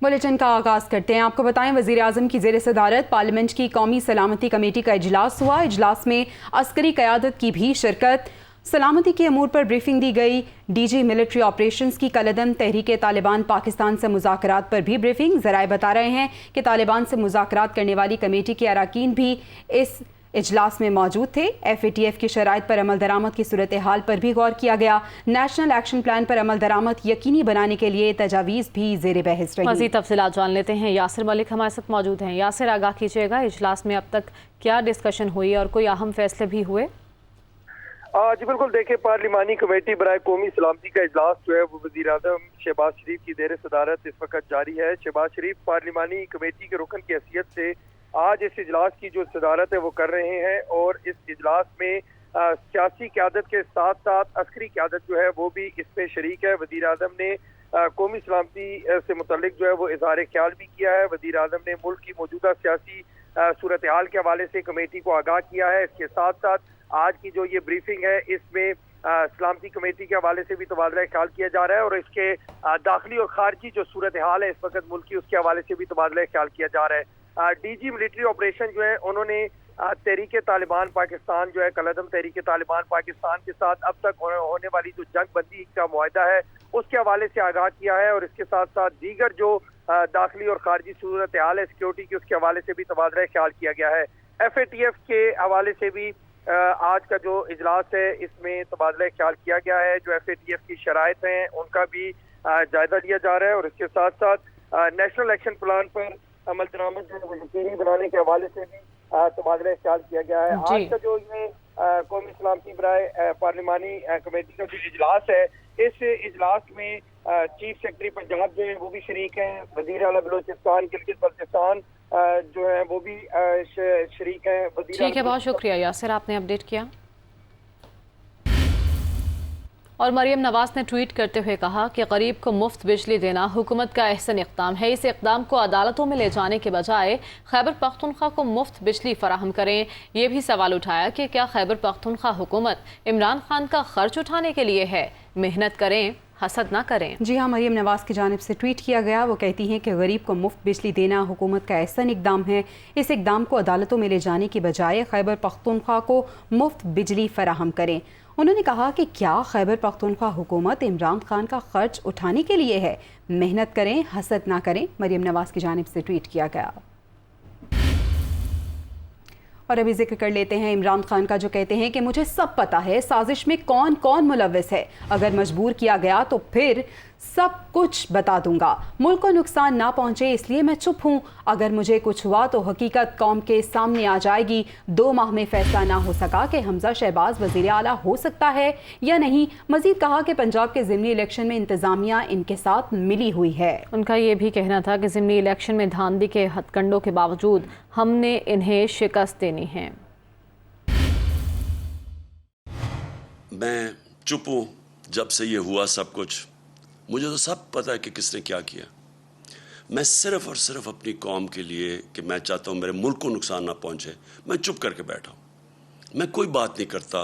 Bulletin का आगाज करते हैं। आपको बताएं, वजीर आजम की जेर सदारत पार्लियामेंट की कौमी सलामती कमेटी का इजलास हुआ। इजलास में अस्करी क़यादत की भी शिरकत। सलामती के अमूर पर ब्रीफिंग दी गई। डीजी मिलिट्री ऑपरेशंस की कलदम तहरीक तालिबान पाकिस्तान से मुज़ाकरात पर भी ब्रीफिंग। ज़राए बता रहे हैं कि तालिबान से मुज़ाकरात करने वाली कमेटी के अरकान भी इस इजलास में मौजूद थे। FATF की शराइत पर अमल दरामद की सूरत हाल पर भी गौर किया गया। नेशनल एक्शन प्लान पर अमल दरामद यकीनी बनाने के लिए तजावीज़ भी जेर बहस रही। मज़ीद तफसीलात जान लेते हैं। यासिर मलिक हमारे साथ मौजूद हैं। यासिर, आगाह कीजिएगा, इजलास में अब तक क्या डिस्कशन हुई और कोई अहम फैसले भी हुए? जी बिल्कुल, देखिए, पार्लिमानी कमेटी बराए कौमी सलामती का इजलास जो है वो वज़ीर आज़म शहबाज शरीफ की जेर सदारत इस वक्त जारी है। शहबाज शरीफ पार्लिमानी कमेटी के रुकन की हैसियत से आज इस इजलास की जो सदारत है वो कर रहे हैं और इस इजलास में सियासी क़यादत के साथ साथ अस्करी क़यादत जो है वो भी इसमें शरीक है। वज़ीर आज़म ने कौमी सलामती से मुतल्लिक जो है वो इज़हार ख्याल भी किया है। वज़ीर आज़म ने मुल्क की मौजूदा सियासी सूरत हाल के हवाले से कमेटी को आगाह किया है। इसके साथ साथ आज की जो ये ब्रीफिंग है इसमें सलामती कमेटी के हवाले से भी तबादला ख्याल किया जा रहा है और इसके दाखिली और खारजी जो सूरत हाल है इस वक्त मुल्क की, उसके हवाले से भी तबादला ख्याल किया जा रहा है। DG मिलिट्री ऑपरेशन जो है उन्होंने तहरीक तालिबान पाकिस्तान जो है कलदम तहरीक तालिबान पाकिस्तान के साथ अब तक होने वाली जो जंग बंदी का मुआहदा है उसके हवाले से आगाह किया है और इसके साथ साथ दीगर जो दाखिली और खारजी सूरत हाल है सिक्योरिटी की, उसके हवाले से भी तबादला ख्याल किया गया है। FATF के हवाले से भी आज का जो इजलास है इसमें तबादला ख्याल किया गया है। जो FATF की शराइत हैं उनका भी जायजा लिया जा रहा है और इसके साथ साथ नेशनल एक्शन प्लान पर अमल दरामद यकीनी बनाने के हवाले से भी तबादला ख्याल किया गया है। आज का जो ये कौमी सलामती बराए पार्लिमानी कमेटी का जो इजलास है इस इजलास में चीफ सेक्रेटरी पंजाब जो है वो भी शरीक हैं। वजीर आला बलोचिस्तान गिलगित बल्तिस्तान जो है वो भी शरीक हैं। ठीक है, बहुत शुक्रिया यासिर, आपने अपडेट किया। और मरियम नवाज ने ट्वीट करते हुए कहा कि गरीब को मुफ्त बिजली देना हुकूमत का अहसन इक़दाम है। इस इक़दाम को अदालतों में ले जाने के बजाय खैबर पख्तूनख्वा को मुफ्त बिजली फराहम करें। ये भी सवाल उठाया कि क्या खैबर पख्तूनख्वा हुकूमत इमरान खान का खर्च उठाने के लिए है? मेहनत करें, हसद ना करें। जी हाँ, मरियम नवाज की जानिब से ट्वीट किया गया। वो कहती हैं कि गरीब को मुफ्त बिजली देना हुकूमत का एहसन इक़दाम है। इस इक़दाम को अदालतों में ले जाने की बजाय खैबर पख्तूनख्वा को मुफ्त बिजली फराहम करें। उन्होंने कहा कि क्या खैबर पख्तूनख्वा हुकूमत इमरान खान का खर्च उठाने के लिए है? मेहनत करें, हसद ना करें। मरियम नवाज की जानिब से ट्वीट किया गया। और अभी जिक्र कर लेते हैं इमरान खान का, जो कहते हैं कि मुझे सब पता है साजिश में कौन कौन मुलव्विस है। अगर मजबूर किया गया तो फिर सब कुछ बता दूंगा। मुल्क को नुकसान ना पहुंचे इसलिए मैं चुप हूं। अगर मुझे कुछ हुआ तो हकीकत कौम के सामने आ जाएगी। 2 माह में फैसला ना हो सका कि हमजा शहबाज वजीर आला हो सकता है या नहीं। मजीद कहा कि पंजाब के ज़िमनी इलेक्शन में इंतजामिया इनके साथ मिली हुई है। उनका ये भी कहना था कि ज़िमनी इलेक्शन में धांधली के हथकंडों के बावजूद हमने इन्हें शिकस्त देनी है। मैं चुप हूँ जब से ये हुआ सब कुछ। मुझे तो सब पता है कि किसने क्या किया। मैं सिर्फ और सिर्फ अपनी कौम के लिए कि मैं चाहता हूँ मेरे मुल्क को नुकसान ना पहुँचे, मैं चुप करके बैठा हूँ। मैं कोई बात नहीं करता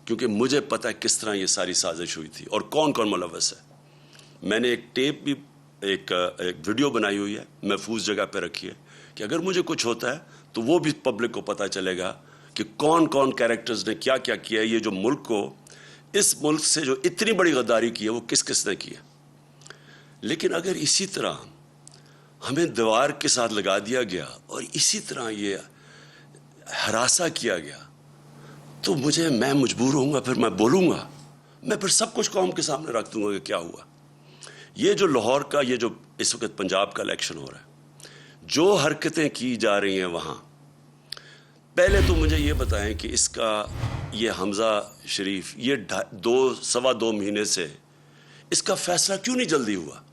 क्योंकि मुझे पता है किस तरह ये सारी साजिश हुई थी और कौन कौन मुलव्वस है। मैंने एक टेप भी एक वीडियो बनाई हुई है, महफूज जगह पर रखी है कि अगर मुझे कुछ होता है तो वो भी पब्लिक को पता चलेगा कि कौन कौन कैरेक्टर्स ने क्या क्या किया है। ये जो मुल्क को, इस मुल्क से जो इतनी बड़ी गद्दारी की है वो किस किस ने की है। लेकिन अगर इसी तरह हमें दीवार के साथ लगा दिया गया और इसी तरह ये हरासा किया गया तो मैं मजबूर होऊंगा, फिर मैं बोलूँगा, मैं फिर सब कुछ कौम के सामने रख दूंगा कि क्या हुआ। ये जो लाहौर का, ये जो इस वक्त पंजाब का इलेक्शन हो रहा है, जो हरकतें की जा रही हैं वहाँ, पहले तो मुझे ये बताएं कि इसका ये हमजा शरीफ ये 2-2.25 महीने से इसका फैसला क्यों नहीं जल्दी हुआ।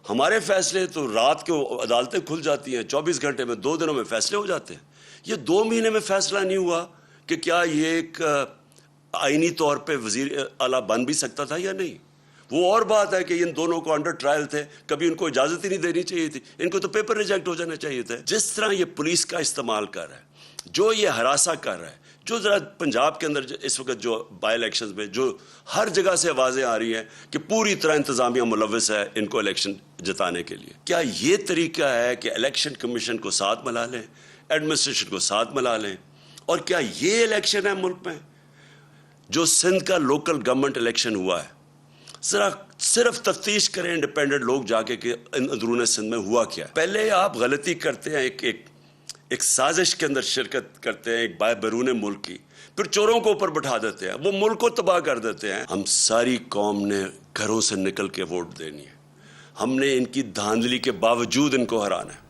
हमारे फैसले तो रात को अदालतें खुल जाती हैं, 24 घंटे में 2 दिनों में फैसले हो जाते हैं। ये 2 महीने में फैसला नहीं हुआ कि क्या ये एक आईनी तौर पे वजीर आला बन भी सकता था या नहीं। वो और बात है कि इन दोनों को अंडर ट्रायल थे, कभी उनको इजाजत ही नहीं देनी चाहिए थी, इनको तो पेपर रिजेक्ट हो जाना चाहिए था। जिस तरह ये पुलिस का इस्तेमाल कर रहा है, जो ये हरासा कर रहा है, जो जरा पंजाब के अंदर इस वक्त जो बाई इलेक्शंस में जो हर जगह से आवाजें आ रही हैं कि पूरी तरह इंतजामिया मुलविस है इनको इलेक्शन जिताने के लिए, क्या ये तरीका है कि इलेक्शन कमीशन को साथ मिला लें, एडमिनिस्ट्रेशन को साथ मिला लें? और क्या ये इलेक्शन है मुल्क में? जो सिंध का लोकल गवर्नमेंट इलेक्शन हुआ है, जरा सिर्फ तफ्तीश करें इंडिपेंडेंट लोग जाके कि अंदरून सिंध में हुआ क्या। पहले आप गलती करते हैं, एक साजिश के अंदर शिरकत करते हैं एक बैरून मुल्क की, फिर चोरों को ऊपर बैठा देते हैं, वो मुल्क को तबाह कर देते हैं। हम सारी कौम ने घरों से निकल के वोट देनी है, हमने इनकी धांधली के बावजूद इनको हराना है।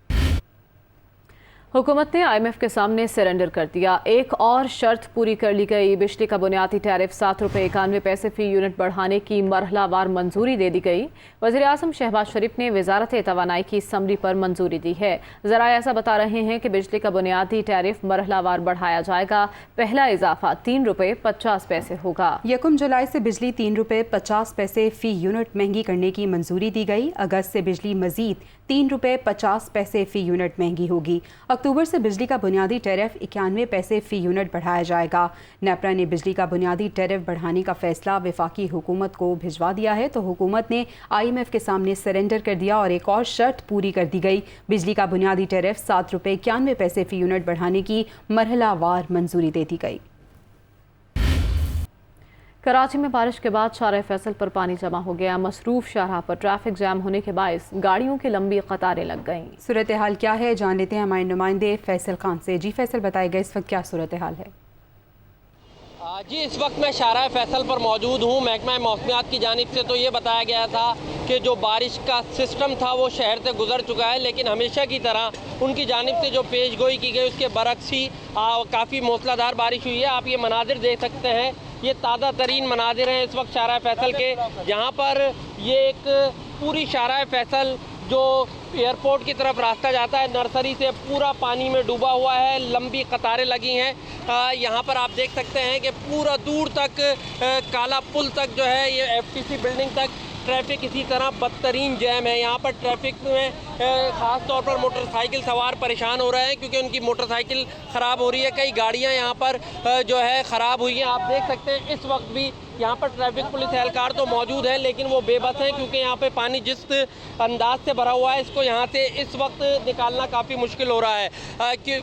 हुकूमत ने IMF के सामने सरेंडर कर दिया। एक और शर्त पूरी कर ली गई। बिजली का बुनियादी टैरिफ 7 रुपये 91 पैसे फी यूनिट बढ़ाने की मरहलावार मंजूरी दे दी गई। वज़ीर आज़म शहबाज शरीफ ने वजारत तवानाई की समरी पर मंजूरी दी है। ज़रा ऐसा बता रहे हैं कि बिजली का बुनियादी टैरिफ मरहलावार बढ़ाया जाएगा। पहला इजाफा 3 रुपये 50 पैसे होगा। 1 जुलाई से बिजली 3 रुपये 50 पैसे फी यूनिट महंगी करने की मंजूरी दी गई। अगस्त से बिजली मजीद 3 रुपये 50 पैसे फी यूनिट महंगी होगी। अक्टूबर से बिजली का बुनियादी टैरिफ 91 पैसे फी यूनिट बढ़ाया जाएगा। नेपरा ने बिजली का बुनियादी टैरिफ बढ़ाने का फैसला वफाकी हुकूमत को भिजवा दिया है, तो हुकूमत ने IMF के सामने सरेंडर कर दिया और एक और शर्त पूरी कर दी गई। बिजली का बुनियादी टैरिफ 7 रुपये 91 पैसे फी यूनिट बढ़ाने की मरहलावार मंजूरी दे दी गई। कराची में बारिश के बाद शाहराह फैसल पर पानी जमा हो गया। मसरूफ शाहराह पर ट्रैफिक जैम होने के बायस गाड़ियों की लंबी कतारें लग गईं। सूरत हाल क्या है, जान लेते हैं हमारे नुमाइंदे फैसल खान से। जी फैसल, बताएगा इस वक्त क्या सूरत हाल है? जी, इस वक्त मैं शाहराह फैसल पर मौजूद हूँ। महकमा मौसमियात की जानिब से तो ये बताया गया था कि जो बारिश का सिस्टम था वो शहर से गुजर चुका है, लेकिन हमेशा की तरह उनकी जानिब से जो पेश गोई की गई उसके बरक्स ही काफ़ी मूसलाधार बारिश हुई है। आप ये मनाजिर देख सकते हैं, ये ताज़ा तरीन मनाजिर हैं इस वक्त शाहराह फैसल के, जहाँ पर ये एक पूरी शाहराह फैसल जो एयरपोर्ट की तरफ रास्ता जाता है नर्सरी से पूरा पानी में डूबा हुआ है। लंबी कतारें लगी हैं। यहाँ पर आप देख सकते हैं कि पूरा दूर तक काला पुल तक जो है ये FTC बिल्डिंग तक ट्रैफिक इसी तरह बदतरीन जैम है। यहाँ पर ट्रैफिक में ख़ास तौर पर मोटरसाइकिल सवार परेशान हो रहे हैं क्योंकि उनकी मोटरसाइकिल ख़राब हो रही है। कई गाड़ियाँ यहाँ पर जो है ख़राब हुई हैं। आप देख सकते हैं इस वक्त भी यहाँ पर ट्रैफिक पुलिस एहलकार तो मौजूद है, लेकिन वो बेबस हैं क्योंकि यहाँ पे पानी जिस अंदाज से भरा हुआ है इसको यहाँ से इस वक्त निकालना काफ़ी मुश्किल हो रहा है। कि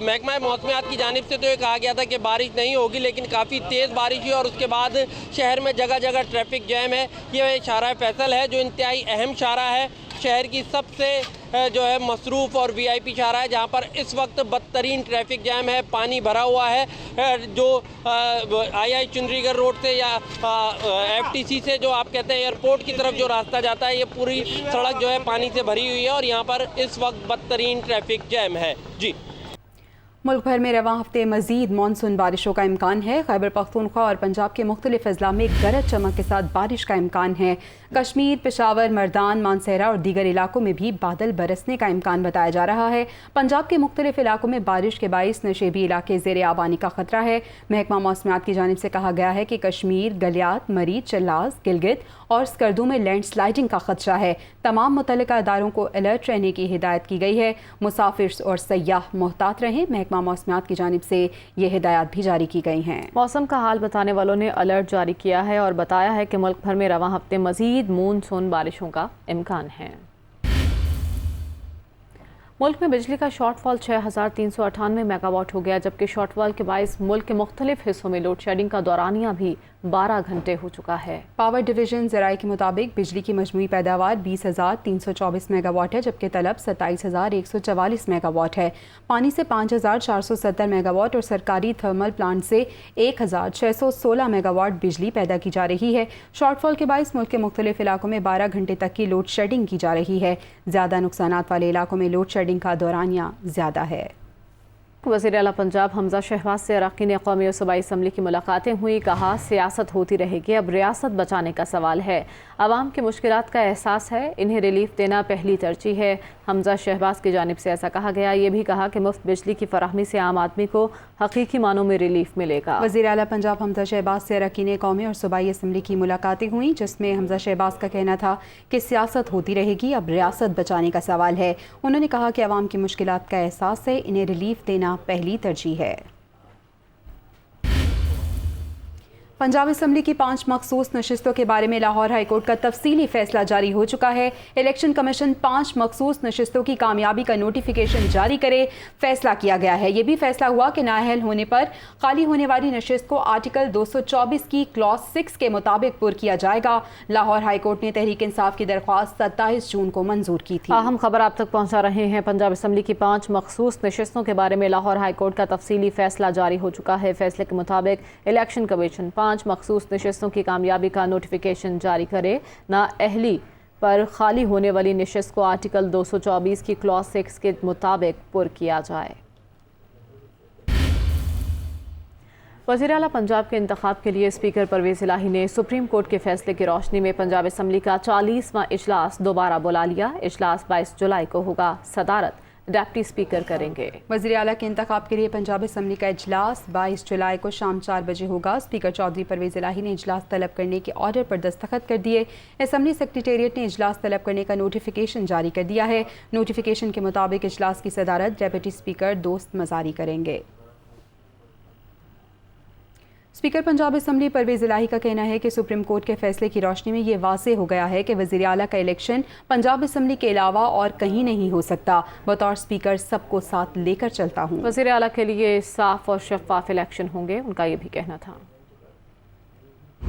महकमा मौसमियात की जानिब से तो ये कहा गया था कि बारिश नहीं होगी, लेकिन काफ़ी तेज़ बारिश हुई और उसके बाद शहर में जगह जगह ट्रैफिक जैम है। ये शाहराह फैसल है जो इंतहाई अहम शाहराह है, शहर की सबसे जो है मसरूफ़ और VIP शाहराह है, जहाँ पर इस वक्त बदतरीन ट्रैफिक जैम है। पानी भरा हुआ है। जो II चुनरीगढ़ रोड से या FTC से जो आप कहते हैं एयरपोर्ट की तरफ जो रास्ता जाता है, ये पूरी सड़क जो है पानी से भरी हुई है और यहाँ पर इस वक्त बदतरीन ट्रैफिक जैम है। जी, मुल्क भर में रवां हफ्ते मजीद मानसून बारिशों का इम्कान है। खैबर पख्तूनख्वा और पंजाब के मुख्तलिफ अजला में गरज चमक के साथ बारिश का इम्कान है। कश्मीर, पेशावर, मर्दान, मानसहरा और दीगर इलाकों में भी बादल बरसने का इम्कान बताया जा रहा है। पंजाब के मुख्तलिफ इलाकों में बारिश के बाइस नशेबी इलाके ज़ेर आबानी का खतरा है। महकमा मौसमियात की जानिब से कहा गया है कि कश्मीर, गलियात, मरीज, चल्लाज, गिलगित और स्कर्दू में लैंडस्लाइडिंग का खदशा है। तमाम मुतल्लिका इदारों को अलर्ट रहने की हिदायत की गई है। मुसाफिर और सयाह मोहतात रहें। महकमा मौसमियात की जानिब से ये हिदायत भी जारी की गई हैं। मौसम का हाल बताने वालों ने अलर्ट जारी किया है और बताया है कि मुल्क भर में रवां हफ्ते मजीद मानसून बारिशों का इम्कान है। मुल्क में बिजली का शॉर्टफॉल 6398 मेगावाट हो गया, जबकि शॉर्टफॉल के बायस मुल्क के मुख्तलिफ हिस्सों में लोड शेडिंग का दौरानिया भी 12 घंटे हो चुका है। पावर डिवीजन ज़राए के मुताबिक बिजली की मजमूई पैदावार 20,324 मेगावाट है, जबकि तलब 27,144 मेगावाट है। पानी से 5,470 मेगावाट और सरकारी थर्मल प्लांट से 1,616 मेगावाट बिजली पैदा की जा रही है। शॉर्टफॉल के बायस मुल्क के मुख्तलिफ इलाकों में 12 घंटे तक की लोड शेडिंग की जा रही है। ज़्यादा नुकसानात वाले इलाकों में लोड शेडिंग का दौरानिया ज़्यादा है। वज़ीर आला पंजाब हमजा शहबाज से अरकान कौमी और सूबाई असम्बली की मुलाकातें हुई। कहा सियासत होती रहेगी, अब रियासत बचाने का सवाल है। आवाम की मुश्किलात का एहसास है, इन्हें रिलीफ देना पहली तरजीह है। हमजा शहबाज की जानिब से ऐसा कहा गया। ये भी कहा कि मुफ्त बिजली की फराहमी से आम आदमी को हकीकी मानों में रिलीफ मिलेगा। वज़ीर आला पंजाब हमजा शहबाज से अरकान कौमी और सूबाई असम्बली की मुलाकातें हुई, जिसमें हमजा शहबाज का कहना था कि सियासत होती रहेगी, अब रियासत बचाने का सवाल है। उन्होंने कहा कि आवाम की मुश्किलात का एहसास है, इन्हें रिलीफ देना पहली तरजीह है। पंजाब असम्बली की 5 मखसूस नशिस्तों के बारे में लाहौर हाई कोर्ट का तफसीली फैसला जारी हो चुका है। इलेक्शन कमीशन 5 मखसूस नशिस्तों की कामयाबी का नोटिफिकेशन जारी करे फैसला किया गया है। ये भी फैसला हुआ कि नाअहल होने पर खाली होने वाली नशिस्त को आर्टिकल 224 की क्लॉज 6 के मुताबिक पुर किया जाएगा। लाहौर हाई कोर्ट ने तहरीक इंसाफ की दरख्वास्त 27 जून को मंजूर की थी। अहम खबर आप तक पहुँचा रहे हैं। पंजाब असम्बली की 5 मखसूस नशिस्तों के बारे में लाहौर हाई कोर्ट का तफसीली फैसला जारी हो चुका है। फैसले के मुताबिक इलेक्शन कमीशन 5 मखसूस नशिस्तों की कामयाबी का नोटिफिकेशन जारी करे। नाअहली पर खाली होने वाली नशिस्त को आर्टिकल 224 की क्लॉज 6 के मुताबिक पुर किया जाए। वज़ीर आला पंजाब के इंतखाब के लिए स्पीकर परवेज़ इलाही ने सुप्रीम कोर्ट के फैसले की रोशनी में पंजाब असम्बली का 40वां इजलास दोबारा बुला लिया। इजलास 22 जुलाई को होगा। सदारत डिप्टी स्पीकर करेंगे। वज़ीर आला के इंतखाब के लिए पंजाब असम्बली का इजलास 22 जुलाई को शाम 4 बजे होगा। स्पीकर चौधरी परवेज़ इलाही ने इजलास तलब करने के ऑर्डर पर दस्तखत कर दिए। असम्बली सेक्रेटेरिएट ने इजलास तलब करने का नोटिफिकेशन जारी कर दिया है। नोटिफिकेशन के मुताबिक इजलास की सदारत डिप्टी स्पीकर दोस्त मज़ारी करेंगे। स्पीकर पंजाब असम्बली परवेज़ इलाही का कहना है कि सुप्रीम कोर्ट के फैसले की रोशनी में ये वाज़ेह हो गया है कि वज़ीर आला का इलेक्शन पंजाब असम्बली के अलावा और कहीं नहीं हो सकता। बतौर स्पीकर सबको साथ लेकर चलता हूँ। वज़ीर आला के लिए साफ और शफाफ इलेक्शन होंगे, उनका ये भी कहना था।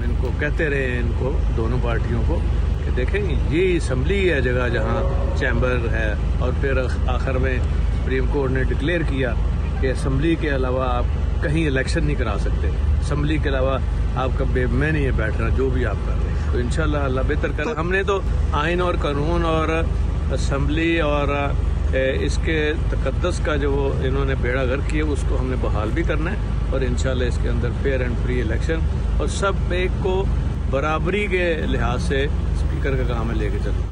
इनको कहते रहे, इनको दोनों पार्टियों को कि देखें ये असम्बली है जगह जहाँ चैम्बर है, और फिर आखिर में सुप्रीम कोर्ट ने डिक्लेयर किया कि असम्बली के अलावा आप कहीं इलेक्शन नहीं करा सकते, असम्बली के अलावा आपका मैं नहीं है बैठ रहा, जो भी आप कर रहे हैं। तो इंशाल्लाह अल्लाह बेहतर करे। हमने तो आइन और कानून और असम्बली और इसके तकद्दस का जो इन्होंने बेड़ा गर्क किया उसको हमने बहाल भी करना है, और इंशाल्लाह इसके अंदर फेयर एंड फ्री इलेक्शन, और सब एक को बराबरी के लिहाज से स्पीकर का काम है लेके चलना।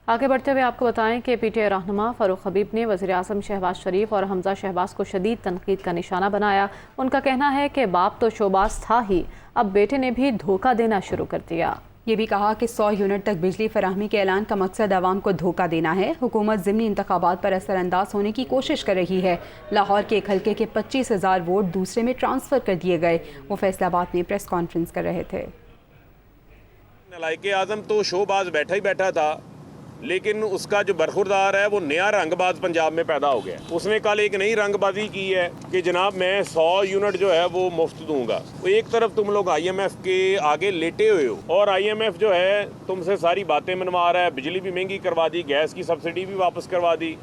आगे बढ़ते हुए आपको बताएं कि पीटीआई रहनुमा फारूक हबीब ने वज़ीर आज़म शहबाज शरीफ और हमजा शहबाज को शदीद तनकीद का निशाना बनाया। उनका कहना है कि बाप तो शोबाज था ही, अब बेटे ने भी धोखा देना शुरू कर दिया। ये भी कहा कि 100 यूनिट तक बिजली फराहमी के ऐलान का मकसद आवाम को धोखा देना है। हुकूमत ज़िमनी इंतखाबात पर असरअंदाज होने की कोशिश कर रही है। लाहौर के एक हल्के के 25,000 वोट दूसरे में ट्रांसफ़र कर दिए गए। वो फैसलाबाद में प्रेस कॉन्फ्रेंस कर रहे थे। नालायक आज़म तो शोबाज बैठा ही बैठा था, लेकिन उसका जो बरखुरदार है वो नया रंगबाज पंजाब में पैदा हो गया। उसने कल एक नई रंगबाजी की है कि जनाब मैं 100 यूनिट जो है वो मुफ्त दूंगा। तो एक तरफ तुम लोग IMF के आगे लेटे हुए हो, और IMF जो है तुमसे सारी बातें मनवा रहा है, बिजली भी महंगी करवा दी, गैस की सब्सिडी भी वापस करवा दी।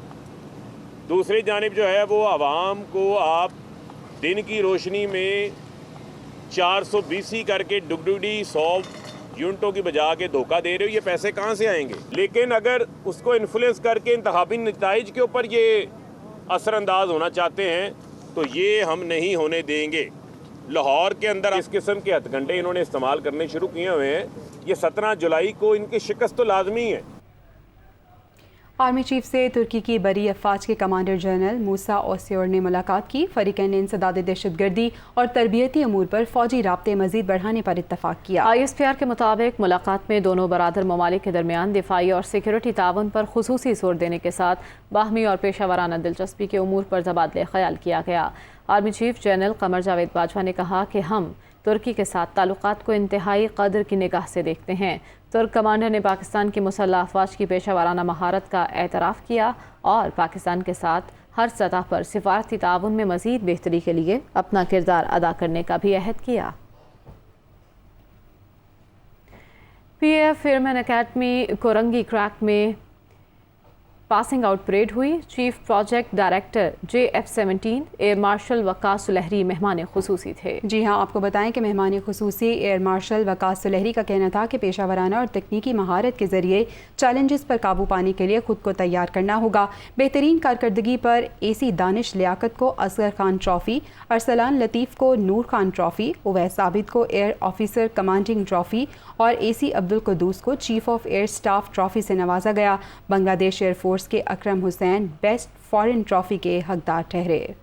दूसरी जानिब जो है वो आवाम को आप दिन की रोशनी में 420 करके डुगडुडी 100 यूनिटों की बजा के धोखा दे रहे हो। ये पैसे कहाँ से आएंगे? लेकिन अगर उसको इन्फ्लुएंस करके इंतखाबी नताइज के ऊपर ये असरअंदाज होना चाहते हैं तो ये हम नहीं होने देंगे। लाहौर के अंदर इस किस्म के हथकंडे इन्होंने इस्तेमाल करने शुरू किए हुए हैं। ये 17 जुलाई को इनकी शिकस्त तो लाजमी है। आर्मी चीफ से तुर्की की बरी अफवाज के कमांडर जनरल मूसा ओस्योर ने मुलाकात की। फरीकैन ने इंसदाद दहशतगर्दी और तरबियती अमूर पर फौजी राब्ते मजीद बढ़ाने पर इत्तफाक किया। ISPR के मुताबिक मुलाकात में दोनों बरादर ममालिक के दरमियान दिफाई और सिक्योरिटी ताउन पर खुसूसी जोर देने के साथ बाहमी और पेशा वराना दिलचस्पी के अमूर पर तबादले ख्याल किया गया। Army chief general Qamar Javed Bajwa ने कहा कि हम तुर्की के साथ ताल्लुकात को इंतहाई कदर की निगाह से देखते हैं। तुर्क कमांडर ने पाकिस्तान की मुसल्लह अफवाज की पेशा वराना महारत का एतराफ़ किया और पाकिस्तान के साथ हर सतह पर सिफारती ताउन में मज़ीद बेहतरी के लिए अपना किरदार अदा करने का भी अहद किया। PAF airman academy Korangi crack में पासिंग आउट परेड हुई। Chief project director JF-17 air marshal Waqas Sulehri मेहमान खुसूसी थे। जी हाँ, आपको बताएं कि मेहमान खुसूसी एयर मार्शल वकास सुलहरी का कहना था कि पेशावराना और तकनीकी महारत के जरिए चैलेंजेस पर काबू पाने के लिए खुद को तैयार करना होगा। बेहतरीन कारकर्दगी पर AC दानिश लियाकत को असगर खान ट्रॉफी, अरसलान लतीफ़ को नूर खान ट्रॉफी, उवैस साबित को एयर ऑफिसर कमांडिंग ट्रॉफी और AC अब्दुल कुद्दूस को chief of air staff trophy से नवाजा गया। बांग्लादेश एयरफोर्स के अकरम हुसैन बेस्ट फॉरेन ट्रॉफी के हकदार ठहरे।